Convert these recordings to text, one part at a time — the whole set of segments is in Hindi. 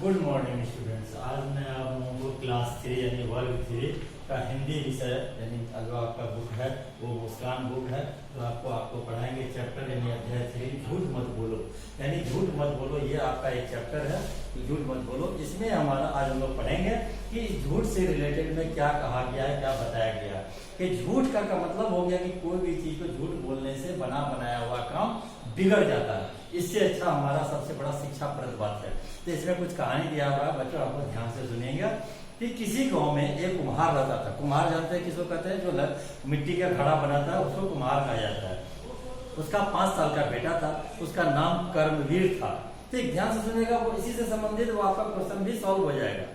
Good morning students. आज मैं आप लोगों को क्लास 3 यानी वर्ग 3 का हिंदी विषय यानी जो आपका बुक है वो मुस्कान बुक है। तो आपको पढ़ाएंगे चैप्टर यानी अध्याय 3 झूठ मत बोलो। यानी झूठ मत बोलो, ये आपका एक चैप्टर है कि झूठ मत बोलो। इसमें हमारा आज हम लोग पढ़ेंगे कि झूठ से रिलेटेड में क्या कहा गया है, क्या बताया गया है। कि झूठ का मतलब हो गया कि कोई भी चीज को झूठ बोलने से बना बनाया हुआ काम बिगड़ जाता है। इससे अच्छा हमारा सबसे बड़ा शिक्षाप्रद बात है। तो इसमें कुछ कहानी दिया हुआ है बच्चों, आपको ध्यान से सुनिएगा कि किसी गांव में एक कुम्हार रहता था। कुम्हार जानते हैं किसको कहते हैं? जो मिट्टी का घड़ा बनाता है उसको कुम्हार कहा जाता है। उसका 5 साल का बेटा था, उसका नाम कर्मवीर था। ठीक ध्यान से सुनिएगा, वो इसी से संबंधित वो आपका क्वेश्चन भी सॉल्व हो जाएगा।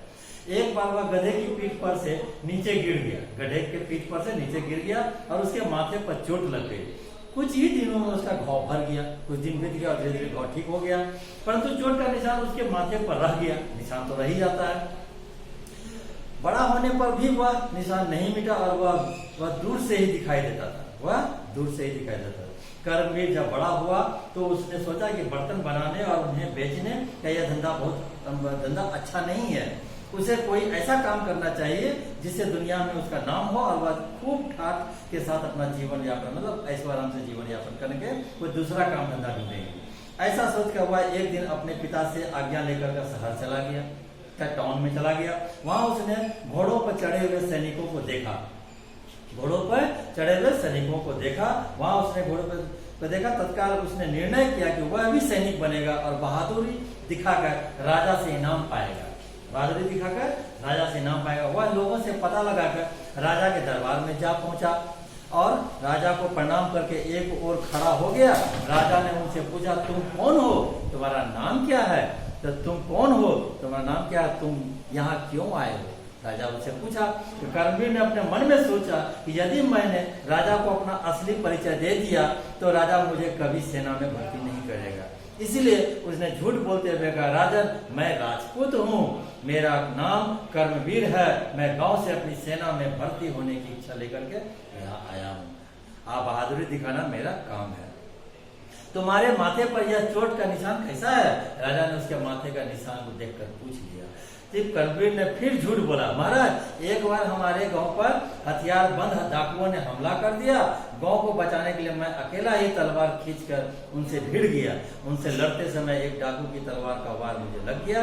एक बार वह गधे की पीठ पर से नीचे गिर गया, गधे के पीठ पर से नीचे गिर गया और उसके माथे पर चोट लग गई। कुछ ही दिनों में उसका घाव भर गया, कुछ दिन बीत गया और धीरे धीरे घाव ठीक हो गया, परंतु चोट का निशान उसके माथे पर रह गया। निशान तो रह ही जाता है। बड़ा होने पर भी वह निशान नहीं मिटा और वह दूर से ही दिखाई देता था। वह दूर से ही दिखाई देता था। कर्मवीर जब बड़ा हुआ तो उसने सोचा कि बर्तन बनाने और उन्हें बेचने का यह धंधा अच्छा नहीं है। उसे कोई ऐसा काम करना चाहिए जिससे दुनिया में उसका नाम हो और वह खूब ठाट के साथ अपना जीवन यापन मतलब ऐश्वर्य आराम से जीवन यापन करके कोई दूसरा काम धंधा ढूंढेंगे। ऐसा सोचकर वह एक दिन अपने पिता से आज्ञा लेकर के शहर चला गया, टाउन में चला गया। वहां उसने घोड़ों पर चढ़े हुए सैनिकों को देखा। घोड़ों पर चढ़े हुए सैनिकों को देखा। वहां उसने घोड़ों पर देखा। तत्काल उसने निर्णय किया कि वह भी सैनिक बनेगा और बहादुरी दिखाकर राजा से इनाम पाएगा। बहादुरी दिखाकर राजा से इनाम पाएगा। वह लोगों से पता लगाकर राजा के दरबार में जा पहुंचा और राजा को प्रणाम करके एक ओर खड़ा हो गया। राजा ने उनसे पूछा, तुम कौन हो? तुम्हारा नाम क्या है? तो तुम कौन हो? तुम्हारा नाम क्या है? तुम यहाँ क्यों आए हो? राजा उनसे पूछा। तो कर्मवीर ने अपने मन में सोचा कि यदि मैंने राजा को अपना असली परिचय दे दिया तो राजा मुझे कभी सेना में भर्ती नहीं करेगा। इसीलिए उसने झूठ बोलते हुए कहा, राजन मैं राजपूत हूँ, मेरा नाम कर्मवीर है, मैं गांव से अपनी सेना में भर्ती होने की इच्छा लेकर के यहाँ आया हूँ। आप बहादुरी दिखाना मेरा काम है। तुम्हारे माथे पर यह चोट का निशान कैसा है? राजा ने उसके माथे का निशान को देखकर पूछ लिया। तब कर्मवीर ने फिर झूठ बोला, महाराज एक बार हमारे गांव पर हथियार बंद डाकुओं ने हमला कर दिया। गांव को बचाने के लिए मैं अकेला ही तलवार खींचकर उनसे भिड़ गया। उनसे लड़ते समय एक डाकू की तलवार का वार मुझे लग गया।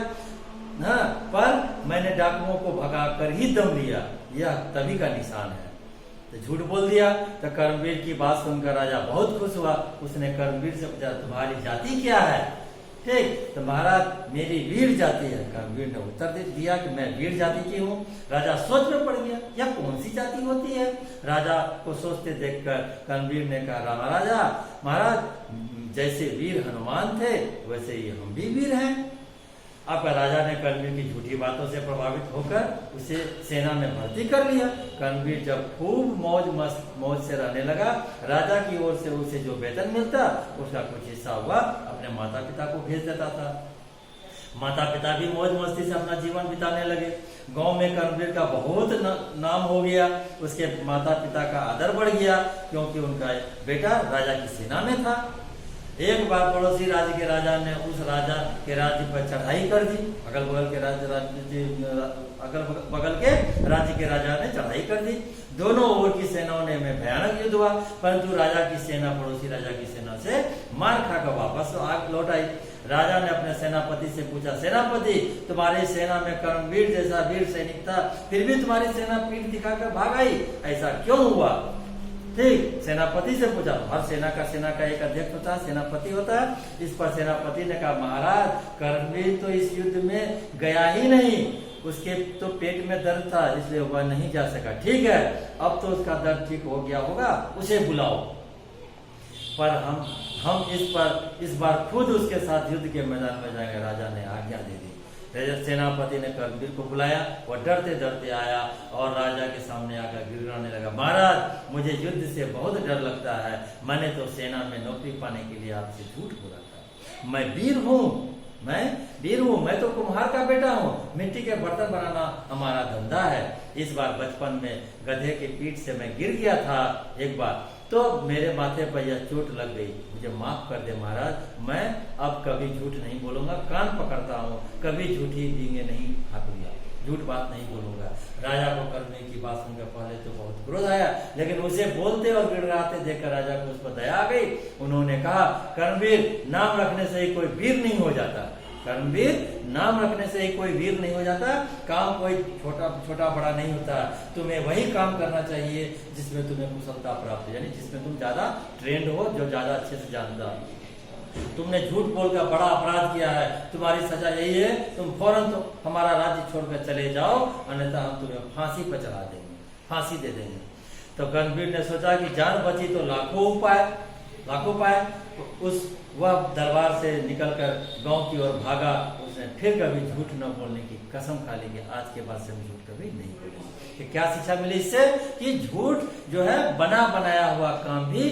हाँ, पर मैंने डाकुओं को भगाकर ही दम लिया। यह तभी का निशान है। तो झूठ बोल दिया। तो कर्मवीर की बात सुनकर राजा बहुत खुश हुआ। उसने कर्मवीर से पूछा, तुम्हारी जाति क्या है? ठीक, तो महाराज मेरी वीर जाति है। कर्मवीर ने उत्तर दिया कि मैं वीर जाति की हूँ। राजा सोच में पड़ गया, यह कौन सी जाति होती है? राजा को सोचते देखकर कर्मवीर ने कहा, महाराजा महाराज जैसे वीर हनुमान थे वैसे ही हम भी वीर हैं। अब राजा ने कर्मवीर की झूठी बातों से प्रभावित होकर उसे सेना में भर्ती कर लिया। कर्मवीर जब खूब मौज से रहने लगा, राजा की ओर से उसे जो वेतन मिलता उसका कुछ हिस्सा हुआ अपने माता पिता को भेज देता था। माता पिता भी मौज मस्ती से अपना जीवन बिताने लगे। गांव में कर्मवीर का बहुत नाम हो गया। उसके माता पिता का आदर बढ़ गया क्योंकि उनका बेटा राजा की सेना में था। एक बार पड़ोसी राज्य के राजा ने उस राजा के राज्य पर चढ़ाई कर दी। अगल बगल के राज्य के राजा ने चढ़ाई कर दी। दोनों ओर की सेनाओं में भयानक युद्ध हुआ, परंतु राजा की सेना पड़ोसी राजा की सेना से मार खाकर वापस लौट आई। राजा ने अपने सेनापति से पूछा, सेनापति तुम्हारी सेना में कर्मवीर जैसा वीर सैनिक था, फिर भी तुम्हारी सेना पीठ दिखाकर भाग आई, ऐसा क्यों हुआ? ठीक, सेनापति से पूछा। हर सेना का एक अध्यक्ष होता है, सेनापति होता है। इस पर सेनापति ने कहा, महाराज कर्मवीर तो इस युद्ध में गया ही नहीं, उसके तो पेट में दर्द था इसलिए वह नहीं जा सका। ठीक है, अब तो उसका दर्द ठीक हो गया होगा, उसे बुलाओ। पर हम इस बार खुद उसके साथ युद्ध के मैदान में जाएंगे। राजा ने आज्ञा दे दी। सेनापति ने कर्मवीर को बुलाया। वह डरते डरते आया और राजा के सामने आकर गिड़गिड़ाने लगा, महाराज मुझे युद्ध से बहुत डर लगता है। मैंने तो सेना में नौकरी पाने के लिए आपसे झूठ बोला था। मैं वीर हूँ, मैं तो कुम्हार का बेटा हूँ। मिट्टी के बर्तन बनाना हमारा धंधा है। इस बार बचपन में गधे की पीठ से मैं गिर गया था एक बार, तो मेरे माथे पर यह चोट लग गई, मुझे माफ कर दे महाराज, मैं अब कभी झूठ नहीं बोलूंगा, कान पकड़ता हूँ, कभी झूठी डींगे नहीं हाँकूंगा, झूठ बात नहीं बोलूंगा। राजा को करने की बात सुनकर पहले तो बहुत क्रोध आया, लेकिन उसे बोलते और गिड़गिड़ाते देखकर राजा को उस पर दया आ गई। उन्होंने कहा, कर्मवीर नाम रखने से ही कोई वीर नहीं हो जाता, कर्मवीर नाम रखने से ही कोई वीर नहीं हो जाता, काम कोई छोटा बड़ा नहीं होता, तुम्हें वही काम करना चाहिए जिसमें तुम्हें कुशलता प्राप्त हो, यानी जिसमें तुम ज्यादा ट्रेंड हो, जो ज्यादा अच्छे से जानता हो। तुमने झूठ बोलकर बड़ा अपराध किया है, तुम्हारी सजा यही है, तुम फौरन तो हमारा राज्य छोड़कर चले जाओ, अन्यथा हम तुम्हें फांसी पर चढ़ा देंगे, फांसी दे देंगे। तो कर्मवीर ने सोचा कि जान बची तो लाखों उपाय। उस वह दरबार से निकलकर गांव की ओर भागा। उसने फिर कभी झूठ न बोलने की कसम खा ली कि आज के बाद से हम झूठ कभी नहीं बोलेंगे। कि क्या शिक्षा मिली इससे? कि झूठ जो है बना बनाया हुआ काम भी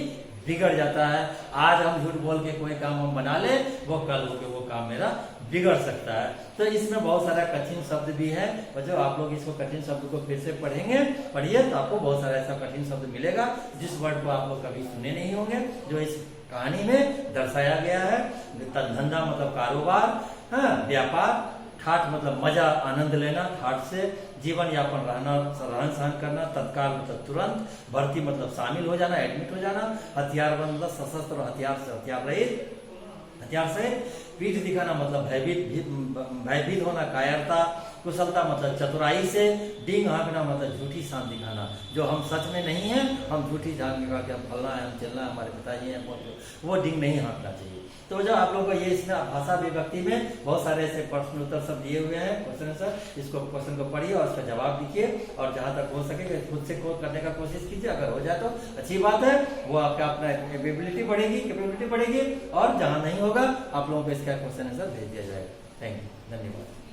बिगड़ जाता है। आज हम झूठ बोल के कोई काम हम बना ले, वो कल होके वो काम मेरा बिगड़ सकता है। तो इसमें बहुत सारा कठिन शब्द भी है, और जब आप लोग इसको कठिन शब्द को फिर से पढ़िए तो आपको बहुत सारा ऐसा कठिन शब्द मिलेगा जिस वर्ड को आप लोग कभी सुने नहीं होंगे, जो इस कहानी में दर्शाया गया है। धंधा मतलब कारोबार, व्यापार, ठाठ मतलब मजा आनंद लेना, ठाठ से जीवन यापन रहन सहन करना, तत्काल मतलब तुरंत, भर्ती मतलब शामिल हो जाना, एडमिट हो जाना, हथियारबंद मतलब सशस्त्र हथियार से हथियार रहित, हथियार से पीठ दिखाना मतलब भयभीत होना, कायरता, कुशलता मतलब चतुराई से, डींग हाँकना मतलब झूठी शान दिखाना, जो हम सच में नहीं है, हम झूठी झांक दिखा के हम फलना है, हम चलना है, हमारे पिताजी हैं, वो डींग नहीं हाँकना चाहिए। तो जब आप लोगों को ये इसमें भाषा विभक्ति में बहुत सारे ऐसे प्रश्न उत्तर सब दिए हुए हैं, क्वेश्चन आंसर, इसको क्वेश्चन को पढ़िए और उसका जवाब लिखिए, और जहां तक हो सके खुद से कोड करने का कोशिश कीजिए। अगर हो जाए तो अच्छी बात है, वो आपका अपना कैपेबिलिटी बढ़ेगी, और जहां नहीं होगा आप लोगों को इसका क्वेश्चन आंसर भेज दिया जाएगा। थैंक यू, धन्यवाद।